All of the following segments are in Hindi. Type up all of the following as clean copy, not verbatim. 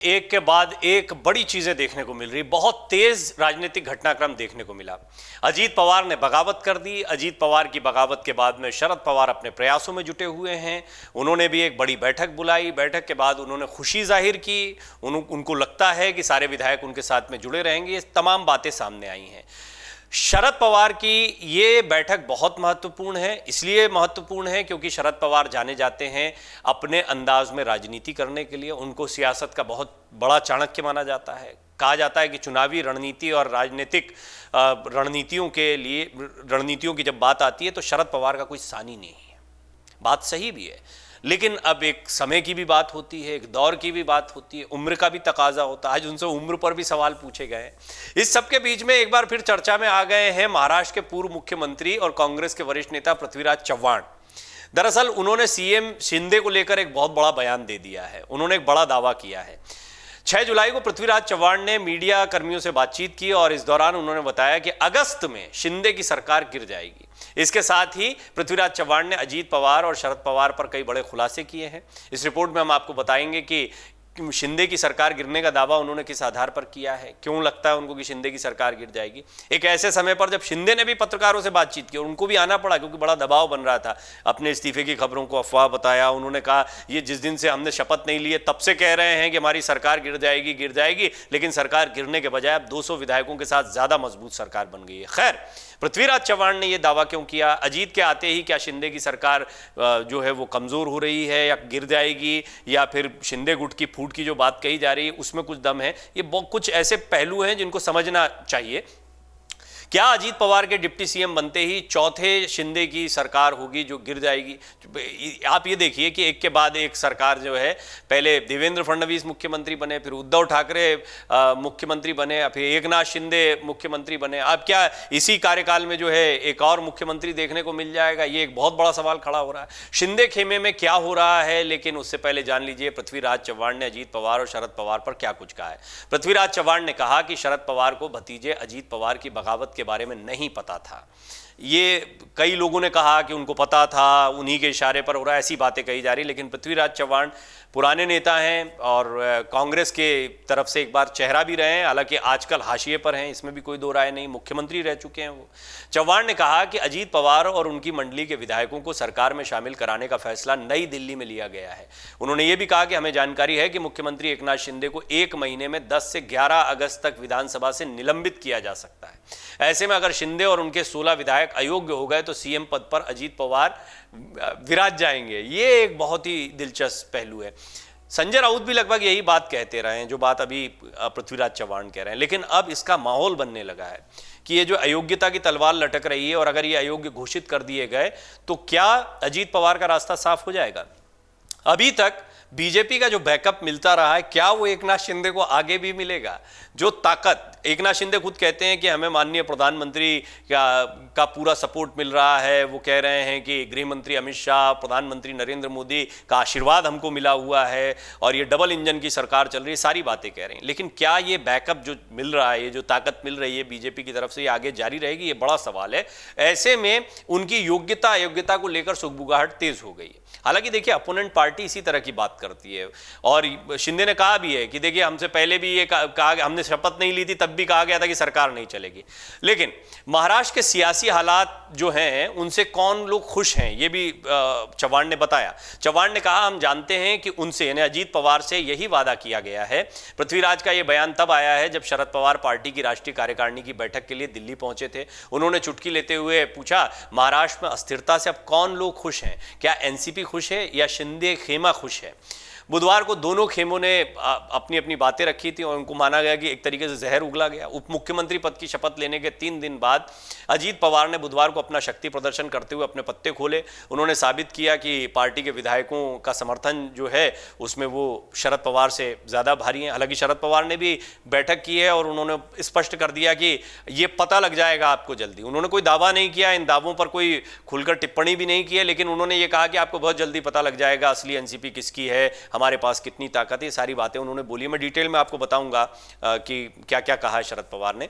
एक के बाद एक बड़ी चीजें देखने को मिल रही, बहुत तेज राजनीतिक घटनाक्रम देखने को मिला। अजीत पवार ने बगावत कर दी। अजीत पवार की बगावत के बाद में शरद पवार अपने प्रयासों में जुटे हुए हैं। उन्होंने भी एक बड़ी बैठक बुलाई। बैठक के बाद उन्होंने खुशी जाहिर की। उनको लगता है कि सारे विधायक उनके साथ में जुड़े रहेंगे। ये तमाम बातें सामने आई हैं। शरद पवार की ये बैठक बहुत महत्वपूर्ण है। इसलिए महत्वपूर्ण है क्योंकि शरद पवार जाने जाते हैं अपने अंदाज में राजनीति करने के लिए। उनको सियासत का बहुत बड़ा चाणक्य माना जाता है। कहा जाता है कि चुनावी रणनीति और राजनीतिक रणनीतियों की जब बात आती है तो शरद पवार का कोई सानी नहीं है। बात सही भी है, लेकिन अब एक समय की भी बात होती है, एक दौर की भी बात होती है, उम्र का भी तकाजा होता है। आज उनसे उम्र पर भी सवाल पूछे गए। इस सबके बीच में एक बार फिर चर्चा में आ गए हैं महाराष्ट्र के पूर्व मुख्यमंत्री और कांग्रेस के वरिष्ठ नेता पृथ्वीराज चव्हाण। दरअसल उन्होंने सीएम शिंदे को लेकर एक बहुत बड़ा बयान दे दिया है। उन्होंने एक बड़ा दावा किया है। 6 जुलाई को पृथ्वीराज चव्हाण ने मीडिया कर्मियों से बातचीत की और इस दौरान उन्होंने बताया कि अगस्त में शिंदे की सरकार गिर जाएगी। इसके साथ ही पृथ्वीराज चव्हाण ने अजीत पवार और शरद पवार पर कई बड़े खुलासे किए हैं। इस रिपोर्ट में हम आपको बताएंगे कि शिंदे की सरकार गिरने का दावा उन्होंने किस आधार पर किया है, क्यों लगता है उनको कि शिंदे की सरकार गिर जाएगी। एक ऐसे समय पर जब शिंदे ने भी पत्रकारों से बातचीत की और उनको भी आना पड़ा क्योंकि बड़ा दबाव बन रहा था। अपने इस्तीफे की खबरों को अफवाह बताया। उन्होंने कहा ये जिस दिन से हमने शपथ नहीं ली है तब से कह रहे हैं कि हमारी सरकार गिर जाएगी, लेकिन सरकार गिरने के बजाय अब 200 विधायकों के साथ ज्यादा मजबूत सरकार बन गई है। खैर, पृथ्वीराज चव्हाण ने यह दावा क्यों किया? अजीत के आते ही क्या शिंदे की सरकार जो है वो कमजोर हो रही है या गिर जाएगी, या फिर शिंदे गुट की फूट की जो बात कही जा रही है उसमें कुछ दम है? ये कुछ ऐसे पहलू हैं जिनको समझना चाहिए। क्या अजीत पवार के डिप्टी सीएम बनते ही चौथे शिंदे की सरकार होगी जो गिर जाएगी? आप ये देखिए कि एक के बाद एक सरकार जो है, पहले देवेंद्र फडणवीस मुख्यमंत्री बने, फिर उद्धव ठाकरे मुख्यमंत्री बने, फिर एकनाथ शिंदे मुख्यमंत्री बने। अब क्या इसी कार्यकाल में जो है एक और मुख्यमंत्री देखने को मिल जाएगा? ये एक बहुत बड़ा सवाल खड़ा हो रहा है। शिंदे खेमे में क्या हो रहा है? लेकिन उससे पहले जान लीजिए पृथ्वीराज चव्हाण ने अजीत पवार और शरद पवार पर क्या कुछ कहा है। पृथ्वीराज चव्हाण ने कहा कि शरद पवार को भतीजे अजीत पवार की बगावत के बारे में नहीं पता था। ये कई लोगों ने कहा कि उनको पता था, उन्हीं के इशारे पर हो रहा है, ऐसी बातें कही जा रही। लेकिन पृथ्वीराज चव्हाण पुराने नेता हैं और कांग्रेस के तरफ से एक बार चेहरा भी रहे हैं। हालांकि आजकल हाशिए पर हैं, इसमें भी कोई दो राय नहीं, मुख्यमंत्री रह चुके हैं वो। चव्हाण ने कहा कि अजीत पवार और उनकी मंडली के विधायकों को सरकार में शामिल कराने का फैसला नई दिल्ली में लिया गया है। उन्होंने ये भी कहा कि हमें जानकारी है कि मुख्यमंत्री एकनाथ शिंदे को 1 महीने में 10 से 11 अगस्त तक विधानसभा से निलंबित किया जा सकता है। ऐसे में अगर शिंदे और उनके 16 विधायक अयोग्य हो गए तो सीएम पद पर अजीत पवार विराज जाएंगे। ये एक बहुत ही दिलचस्प पहलू है। संजय राउत भी लगभग यही बात कहते रहे हैं जो बात अभी पृथ्वीराज चव्हाण कह रहे हैं। लेकिन अब इसका माहौल बनने लगा है कि ये जो अयोग्यता की तलवार लटक रही है और अगर ये अयोग्य घोषित कर दिए गए तो क्या अजीत पवार का रास्ता साफ हो जाएगा? अभी तक बीजेपी का जो बैकअप मिलता रहा है, क्या वो एकनाथ शिंदे को आगे भी मिलेगा? जो ताकत एकनाथ शिंदे खुद कहते हैं कि हमें माननीय प्रधानमंत्री का पूरा सपोर्ट मिल रहा है। वो कह रहे हैं कि गृह मंत्री अमित शाह, प्रधानमंत्री नरेंद्र मोदी का आशीर्वाद हमको मिला हुआ है और ये डबल इंजन की सरकार चल रही है, सारी बातें कह रहे हैं। लेकिन क्या ये बैकअप जो मिल रहा है, ये जो ताकत मिल रही है बीजेपी की तरफ से, ये आगे जारी रहेगी? ये बड़ा सवाल है। ऐसे में उनकी योग्यता अयोग्यता को लेकर सुगबुगाहट तेज हो गई है। हालांकि देखिए, अपोनेंट पार्टी इसी तरह की बात करती है और शिंदे ने कहा भी है कि देखिए हमसे पहले भी ये कहा, हमने शपथ नहीं ली थी तब भी कहा गया था कि सरकार नहीं चलेगी। लेकिन महाराष्ट्र के सियासी हालात जो हैं उनसे कौन लोग खुश हैं, ये भी चव्हाण ने बताया। चव्हाण ने कहा हम जानते हैं कि उनसे यानी अजीत पवार से यही वादा किया गया है। पृथ्वीराज का यह बयान तब आया है जब शरद पवार पार्टी की राष्ट्रीय कार्यकारिणी की बैठक के लिए दिल्ली पहुंचे थे। उन्होंने चुटकी लेते हुए पूछा, महाराष्ट्र में अस्थिरता से अब कौन लोग खुश हैं? क्या एनसीपी खुश है या शिंदे खेमा खुश है? बुधवार को दोनों खेमों ने अपनी अपनी बातें रखी थी और उनको माना गया कि एक तरीके से जहर उगला गया। उप मुख्यमंत्री पद की शपथ लेने के 3 दिन बाद अजीत पवार ने बुधवार को अपना शक्ति प्रदर्शन करते हुए अपने पत्ते खोले। उन्होंने साबित किया कि पार्टी के विधायकों का समर्थन जो है उसमें वो शरद पवार से ज़्यादा भारी हैं। हालांकि शरद पवार ने भी बैठक की है और उन्होंने स्पष्ट कर दिया कि ये पता लग जाएगा आपको जल्दी। उन्होंने कोई दावा नहीं किया, इन दावों पर कोई खुलकर टिप्पणी भी नहीं की है, लेकिन उन्होंने ये कहा कि आपको बहुत जल्दी पता लग जाएगा असली एनसीपी किसकी है, हमारे पास कितनी ताकत है। सारी बातें उन्होंने बोली। मैं डिटेल में आपको बताऊंगा कि क्या क्या कहा है शरद पवार ने।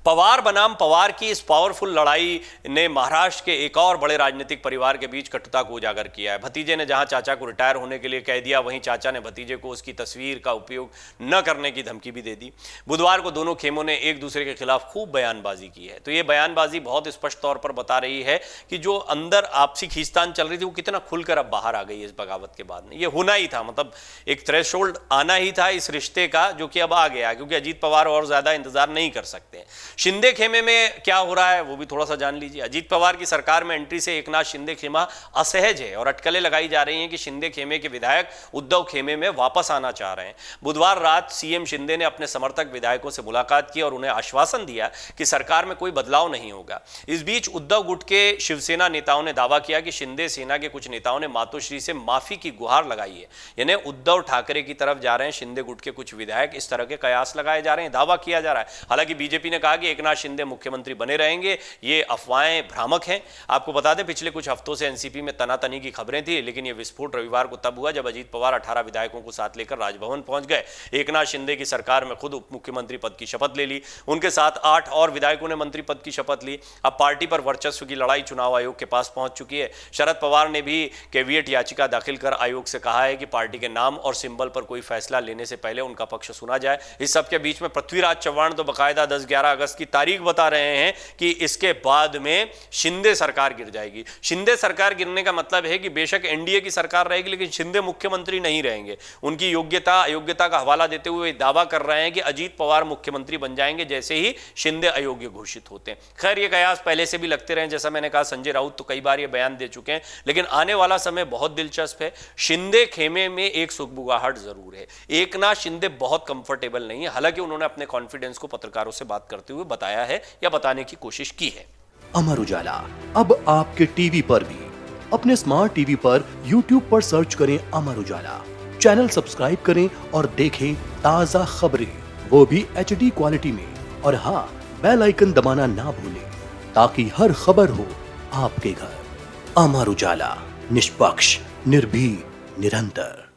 पवार बनाम पवार की इस पावरफुल लड़ाई ने महाराष्ट्र के एक और बड़े राजनीतिक परिवार के बीच कटुता को उजागर किया है। भतीजे ने जहां चाचा को रिटायर होने के लिए कह दिया, वहीं चाचा ने भतीजे को उसकी तस्वीर का उपयोग न करने की धमकी भी दे दी। बुधवार को दोनों खेमों ने एक दूसरे के खिलाफ खूब बयानबाजी की है। तो ये बयानबाजी बहुत स्पष्ट तौर पर बता रही है कि जो अंदर आपसी खींचतान चल रही थी वो कितना खुलकर अब बाहर आ गई है इस बगावत के बाद में। ये होना ही था, मतलब एक थ्रेशोल्ड आना ही था इस रिश्ते का, जो कि अब आ गया, क्योंकि अजीत पवार और ज्यादा इंतजार नहीं कर सकते। शिंदे खेमे में क्या हो रहा है वो भी थोड़ा सा जान लीजिए। अजीत पवार की सरकार में एंट्री से एकनाथ शिंदे खेमा असहज है और अटकलें लगाई जा रही हैं कि शिंदे खेमे के विधायक उद्धव खेमे में वापस आना चाह रहे हैं। बुधवार रात सीएम शिंदे ने अपने समर्थक विधायकों से मुलाकात की और उन्हें आश्वासन दिया कि सरकार में कोई बदलाव नहीं होगा। इस बीच उद्धव गुट के शिवसेना नेताओं ने दावा किया कि शिंदे सेना के कुछ नेताओं ने मातोश्री से माफी की गुहार लगाई है। यानी उद्धव ठाकरे की तरफ जा रहे हैं शिंदे गुट के कुछ विधायक, इस तरह के कयास लगाए जा रहे हैं, दावा किया जा रहा है। हालांकि बीजेपी ने कहा कि एकनाथ शिंदे मुख्यमंत्री बने रहेंगे, ये अफवाहें भ्रामक हैं। आपको बता दें पिछले कुछ हफ्तों से एनसीपी में तनातनी की खबरें थी, लेकिन यह विस्फोट रविवार को तब हुआ जब अजीत पवार 18 विधायकों को साथ लेकर राजभवन पहुंच गए। एकनाथ शिंदे की सरकार में खुद उप मुख्यमंत्री पद की शपथ ले ली। उनके साथ 8 और विधायकों ने मंत्री पद की शपथ ली। अब पार्टी पर वर्चस्व की लड़ाई चुनाव आयोग के पास पहुंच चुकी है। शरद पवार ने भी कैविएट याचिका दाखिल कर आयोग से कहा है कि पार्टी के नाम और सिंबल पर कोई फैसला लेने से पहले उनका पक्ष सुना जाए। इस सबके बीच में पृथ्वीराज चव्हाण तो बकायदा 10-11 अगस्त की तारीख बता रहे हैं कि इसके बाद में शिंदे सरकार गिर जाएगी। शिंदे सरकार गिरने का मतलब है कि बेशक एनडीए की सरकार रहेगी, लेकिन शिंदे मुख्यमंत्री नहीं रहेंगे। उनकी योग्यता अयोग्यता का हवाला देते हुए दावा कर रहे हैं कि अजीत पवार मुख्यमंत्री बन जाएंगे जैसे ही शिंदे अयोग्य घोषित होते हैं। खैर ये कयास पहले से भी लगते रहे, जैसा मैंने कहा संजय राउत तो कई बार ये बयान दे चुके हैं, लेकिन आने वाला समय बहुत दिलचस्प है। शिंदे खेमे में एक सुगबुगाहट जरूर है। एकनाथ शिंदे बहुत कंफर्टेबल नहीं है, हालांकि उन्होंने अपने कॉन्फिडेंस को पत्रकारों से बात करते हुए बताया है या बताने की कोशिश की है। अमर उजाला अब आपके टीवी पर भी। अपने स्मार्ट टीवी पर यूट्यूब पर सर्च करें अमर उजाला, चैनल सब्सक्राइब करें और देखें ताजा खबरें, वो भी HD क्वालिटी में। और हाँ, बेल आइकन दबाना ना भूलें ताकि हर खबर हो आपके घर। अमर उजाला, निष्पक्ष, निर्भीक, निरंतर।